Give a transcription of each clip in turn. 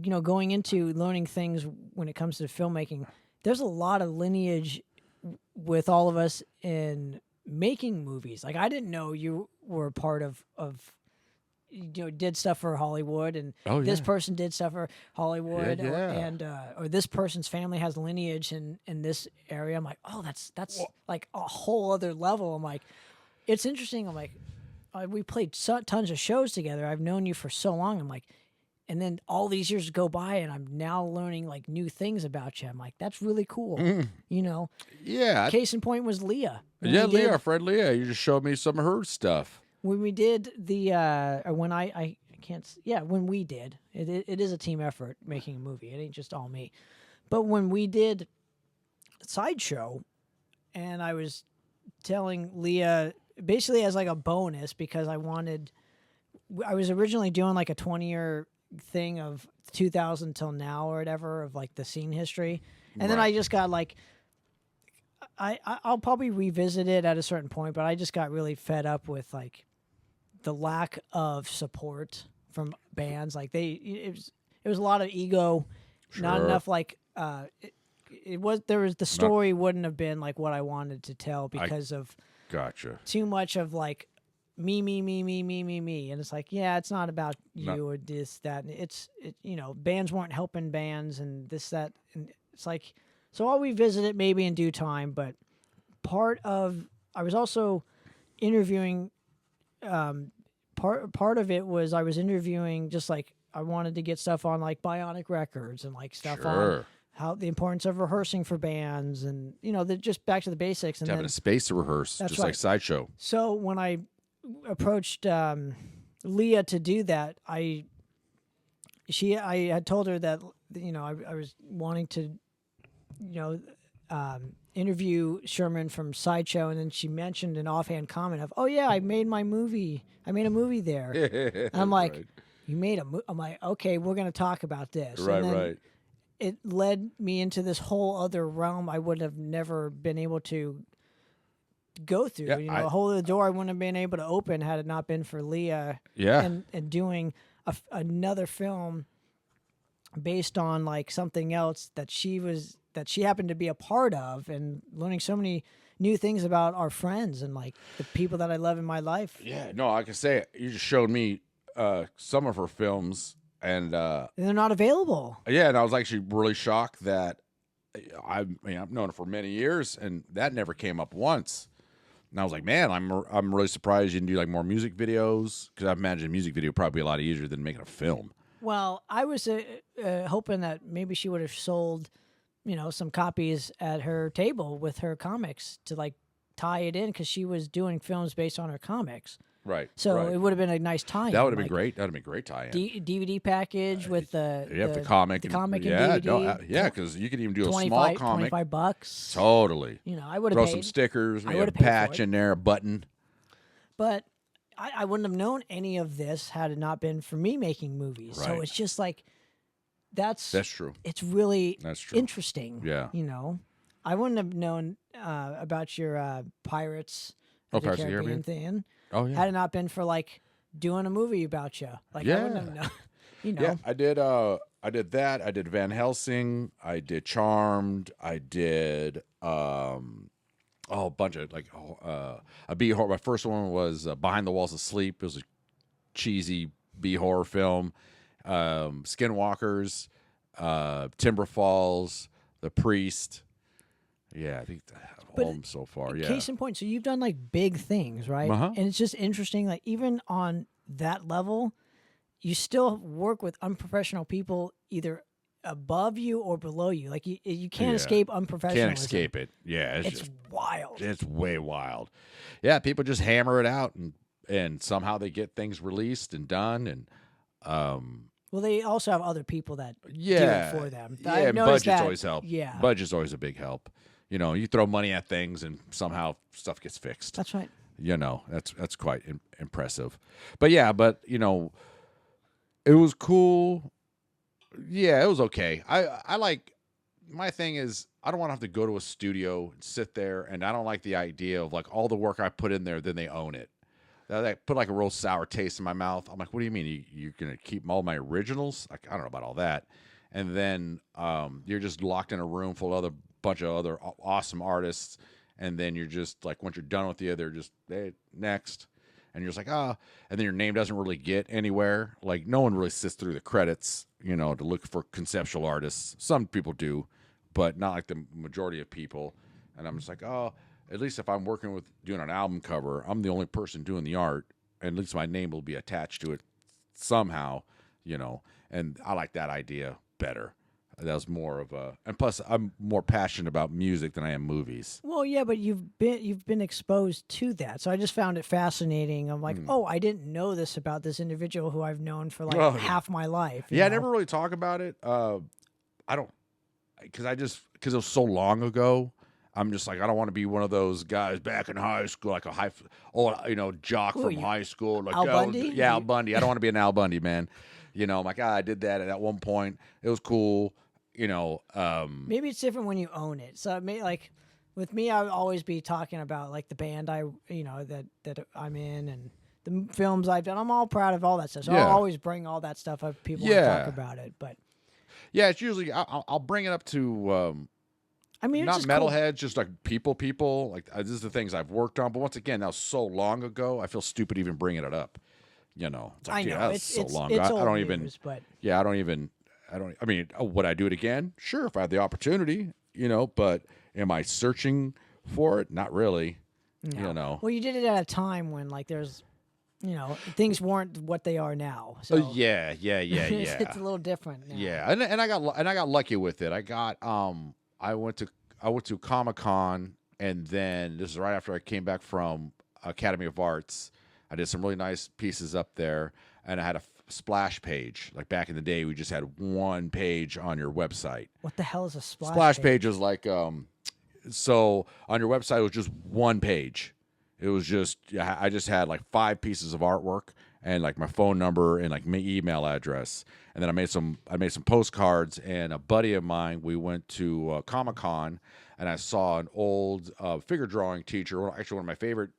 going into learning things when it comes to filmmaking, there's a lot of lineage with all of us in making movies. Like I didn't know you were a part of did stuff for Hollywood, and Oh this yeah. person did stuff for Hollywood, Yeah. or this person's family has lineage in this area. I'm like, oh, that's like a whole other level. I'm like, it's interesting. I'm like, we played tons of shows together. I've known you for so long. I'm like, and then all these years go by, and I'm now learning like new things about you. I'm like, that's really cool. You know, Yeah. case in point was Leah. Yeah, Leah, our friend Leah. You just showed me some of her stuff. When we did the or when I can't when we did it is a team effort making a movie. It ain't just all me. But when we did Sideshow, and I was telling Leah basically as like a bonus, because I was originally doing like a 20-year thing of 2000 till now or whatever of like the scene history, and then I just got like I'll probably revisit it at a certain point, but I just got really fed up with like the lack of support from bands. Like it was a lot of ego, not enough like the story wouldn't have been like what I wanted to tell because of Gotcha. too much of like me, and it's like, yeah, it's not about you or this, that. Bands weren't helping bands and this, that, and it's like, so I'll revisit it maybe in due time. But I was also interviewing. Part of it was I was interviewing, just like I wanted to get stuff on like Bionic Records and like stuff on how the importance of rehearsing for bands, and just back to the basics, and having a space to rehearse, just like Sideshow. So when I approached Leah to do that, I had told her that I was wanting to interview Sherman from Sideshow, and then she mentioned an offhand comment of, "Oh yeah, I made a movie there." And I'm like, "You made a movie?" I'm like, "Okay, we're gonna talk about this." Right, and then right. It led me into this whole other realm I would have never been able to go through. Yeah, a whole other door I wouldn't have been able to open had it not been for Leah. Yeah. And doing another film based on like something else that she happened to be a part of, and learning so many new things about our friends and like the people that I love in my life. Yeah, no, I can say it. You just showed me some of her films, and they're not available. Yeah, and I was actually really shocked that I've known her for many years, and that never came up once. And I was like, man, I'm really surprised you didn't do like more music videos, because I imagine a music video would probably be a lot easier than making a film. Well, I was hoping that maybe she would have sold, some copies at her table with her comics to like tie it in, because she was doing films based on her comics. Right. So it would have been a nice tie-in. That would have been great. That would have been a great tie-in. DVD package with the comic, and DVD. Because you could even do a small comic. $25. Totally. I would have throw paid some stickers, maybe a paid patch in there, a button. But I wouldn't have known any of this had it not been for me making movies. Right. So it's just like that's true. It's really true. interesting. Yeah. I wouldn't have known about your Pirates of the Caribbean thing. Oh yeah. Had it not been for like doing a movie about you. Like I wouldn't have known. Yeah, I did that. I did Van Helsing. I did Charmed. I did a bunch of like a B horror. My first one was Behind the Walls of Sleep. It was a cheesy B horror film. Skinwalkers, Timber Falls, The Priest. Yeah, I think all of them so far. Yeah. Case in point, so you've done like big things, right? And it's just interesting. Like even on that level, you still work with unprofessional people, either above you or below you. Like you can't escape unprofessionalism. Can't escape it. Yeah, it's just wild. It's way wild. Yeah, people just hammer it out, and somehow they get things released and done. And well, they also have other people that do it for them. Yeah, budgets always help. Yeah, budget's always a big help. You throw money at things, and somehow stuff gets fixed. That's right. That's quite impressive. But yeah, it was cool. Yeah, it was okay. I like, my thing is, I don't want to have to go to a studio and sit there, and I don't like the idea of like all the work I put in there, then they own it. That put like a real sour taste in my mouth. I'm like, what do you mean you're gonna keep all my originals? Like, I don't know about all that. And then you're just locked in a room full of bunch of other awesome artists, and then you're just like, once you're done with you, they're just, hey, next, and you're just like, and then your name doesn't really get anywhere. Like, no one really sits through the credits, to look for conceptual artists. Some people do, but not like the majority of people. And I'm just like, at least if I'm working with doing an album cover, I'm the only person doing the art, and at least my name will be attached to it somehow, and I like that idea better. That was more of a, and plus I'm more passionate about music than I am movies. Well, yeah, but you've been exposed to that, so I just found it fascinating. I'm like, oh, I didn't know this about this individual who I've known for like half my life. Yeah, I never really talk about it. I don't, because it was so long ago. I'm just like, I don't want to be one of those guys back in high school, like jock from high school. Like, Al Bundy? Yeah, Al Bundy. I don't want to be an Al Bundy, man. I'm like, I did that at one point. It was cool. Maybe it's different when you own it. So it may, like, with me, I would always be talking about like the band that I'm in and the films I've done. I'm all proud of all that stuff. So I'll always bring all that stuff up. People want to talk about it, but yeah, it's usually I'll bring it up to. I mean, not it's just metalheads, cool. just like people. Like, this is the things I've worked on. But once again, that was so long ago. I feel stupid even bringing it up. It's like, I know yeah, that's so long. It's I don't news, even. But yeah, I mean, would I do it again? Sure, if I had the opportunity. But am I searching for it? Not really. No. Well, you did it at a time when like there's, things weren't what they are now. So yeah. it's a little different now. Yeah, and I got lucky with it. I went to Comic-Con, and then this is right after I came back from Academy of Arts. I did some really nice pieces up there, and I had a splash page. Like back in the day, we just had one page on your website. What the hell is a Splash page is like, so on your website, it was just one page. It was just, I just had like 5 pieces of artwork and like my phone number and like my email address. And then I made some postcards, and a buddy of mine, we went to Comic-Con, and I saw an old figure drawing teacher, actually one of my favorite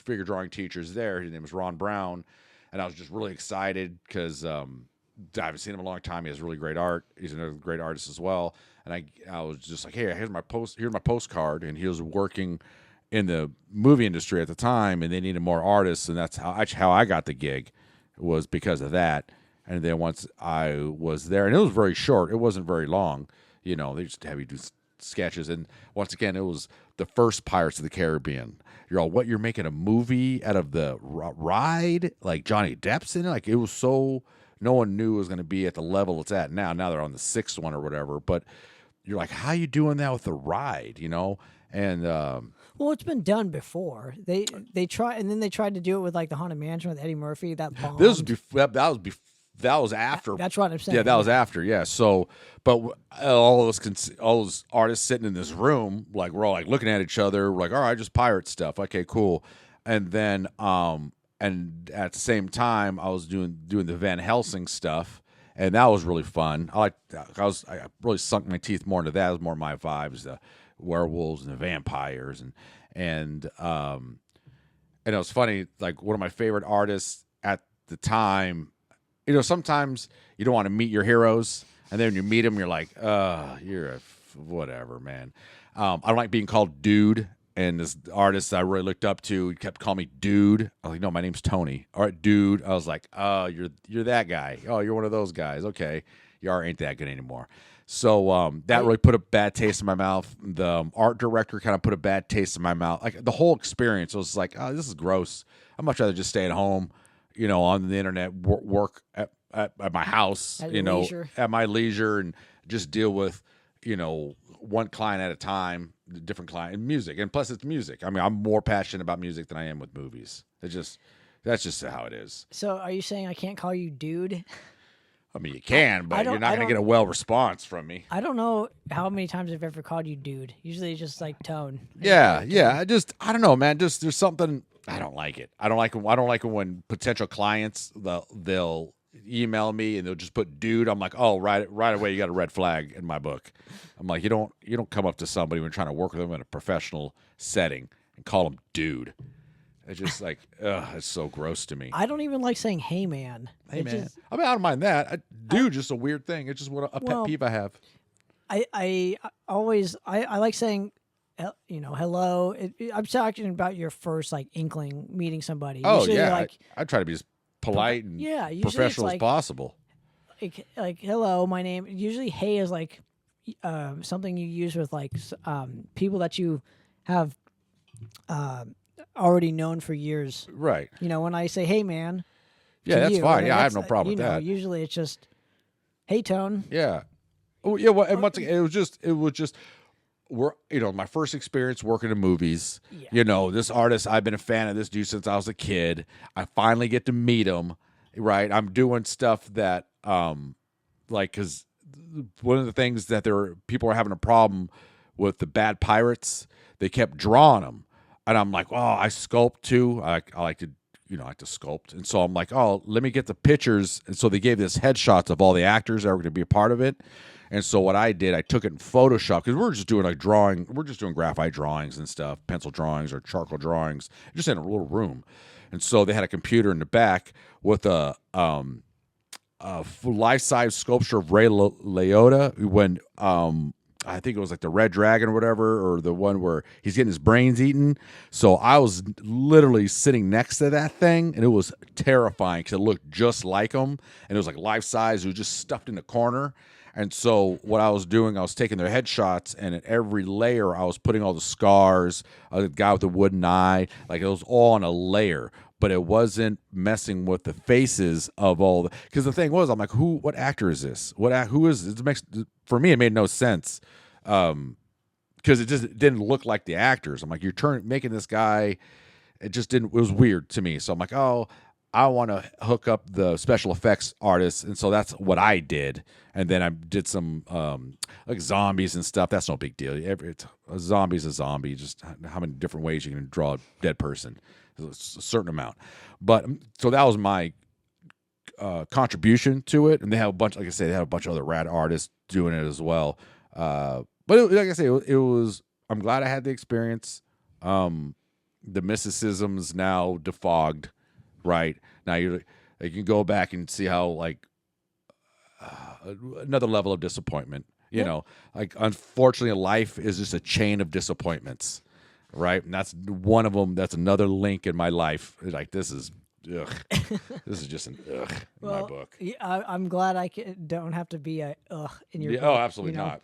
figure drawing teachers there. His name was Ron Brown. And I was just really excited because I haven't seen him in a long time. He has really great art. He's another great artist as well. And I was just like, hey, here's my postcard. And he was working in the movie industry at the time, and they needed more artists. And that's how I got the gig, was because of that. And then once I was there, and it was very short. It wasn't very long. They just have you do sketches. And once again, it was the first Pirates of the Caribbean. You're all, what, you're making a movie out of the ride? Like Johnny Depp's in it? Like, it was so, no one knew it was going to be at the level it's at now. Now they're on the 6th one or whatever. But you're like, how are you doing that with the ride, And well, it's been done before. They tried, and then they tried to do it with like the Haunted Mansion with Eddie Murphy. That bombed. That was after. That's what I'm saying. Yeah, that was after. Yeah. So, but all those artists sitting in this room, like, we're all like looking at each other, we're like, all right, just pirate stuff. Okay, cool. And then, and at the same time, I was doing the Van Helsing stuff, and that was really fun. I really sunk my teeth more into that. It was more my vibes, the werewolves and the vampires, and it was funny. Like, one of my favorite artists at the time. Sometimes you don't want to meet your heroes, and then when you meet them, you're like, you're a whatever, man. I don't like being called dude, and this artist I really looked up to, he kept calling me dude. I was like, no, my name's Tony. All right, dude. I was like, oh, you're that guy. Oh, you're one of those guys. Okay, your art ain't that good anymore. So that really put a bad taste in my mouth. The art director kind of put a bad taste in my mouth. Like, the whole experience was like, oh, this is gross. I'd much rather just stay at home, on the internet, work at my house, at my leisure, and just deal with, one client at a time, different client, and music. And plus, it's music. I mean, I'm more passionate about music than I am with movies. That's just how it is. So, are you saying I can't call you dude? I mean, you can, but you're not going to get a well response from me. I don't know how many times I've ever called you dude. Usually, it's just like tone. Yeah. I don't know, man. Just there's something. I don't like it. I don't like it when potential clients they'll email me and they'll just put dude. I'm like, oh, right away, you got a red flag in my book. I'm like, you don't come up to somebody when you're trying to work with them in a professional setting and call them dude. It's just like, ugh, it's so gross to me. I don't even like saying "Hey, man." Hey, It man. just- I mean, I don't mind that. Just a weird thing. It's just what a pet peeve I have. I always I like saying, hello. I'm talking about your first like inkling meeting somebody. Oh, Usually, yeah. like I try to be as polite and yeah, usually professional it's as possible. like hello, my name. Usually, hey is like something you use with like people that you have already known for years. Right. When I say hey man, Yeah, to that's you, fine. Yeah, I have that's, no problem with that. Usually it's just hey Tone. Yeah. Oh, yeah. Well, and once again, it was just, my first experience working in movies. Yeah. This artist, I've been a fan of this dude since I was a kid. I finally get to meet him. Right. I'm doing stuff that, because one of the things that people are having a problem with the bad pirates, they kept drawing them. And I'm like, oh, I sculpt too. I like to, I like to sculpt. And so I'm like, oh, let me get the pictures. And so they gave this headshots of all the actors that were going to be a part of it. And so what I did, I took it in Photoshop because we're just doing we're just doing graphite drawings and stuff, pencil drawings or charcoal drawings, just in a little room. And so they had a computer in the back with a life-size sculpture of Ray Liotta when I think it was like the Red Dragon or whatever, or the one where he's getting his brains eaten. So I was literally sitting next to that thing, and it was terrifying because it looked just like him, and it was like life-size. It was just stuffed in the corner. And so what I was doing, I was taking their headshots, and at every layer, I was putting all the scars, the guy with the wooden eye, like it was all on a layer. But it wasn't messing with the faces of all because the thing was, I'm like, what actor is this? Who is this? For me, it made no sense because it just didn't look like the actors. I'm like, you're making this guy. It just didn't. It was weird to me. So I'm like, oh, I want to hook up the special effects artists, and so that's what I did. And then I did some like zombies and stuff. That's no big deal. A zombie's a zombie. Just how many different ways you can draw a dead person. A certain amount, but so that was my contribution to it, and they have a bunch. Like I say, they have a bunch of other rad artists doing it as well. But like I say, it was. I'm glad I had the experience. The mysticism's now defogged. Right now, you can go back and see how like another level of disappointment. Like unfortunately, life is just a chain of disappointments. Right, and that's one of them. That's another link in my life. Like this is, ugh. This is just an ugh in my book. Yeah, I'm glad I don't have to be a ugh in your book. Oh, absolutely not.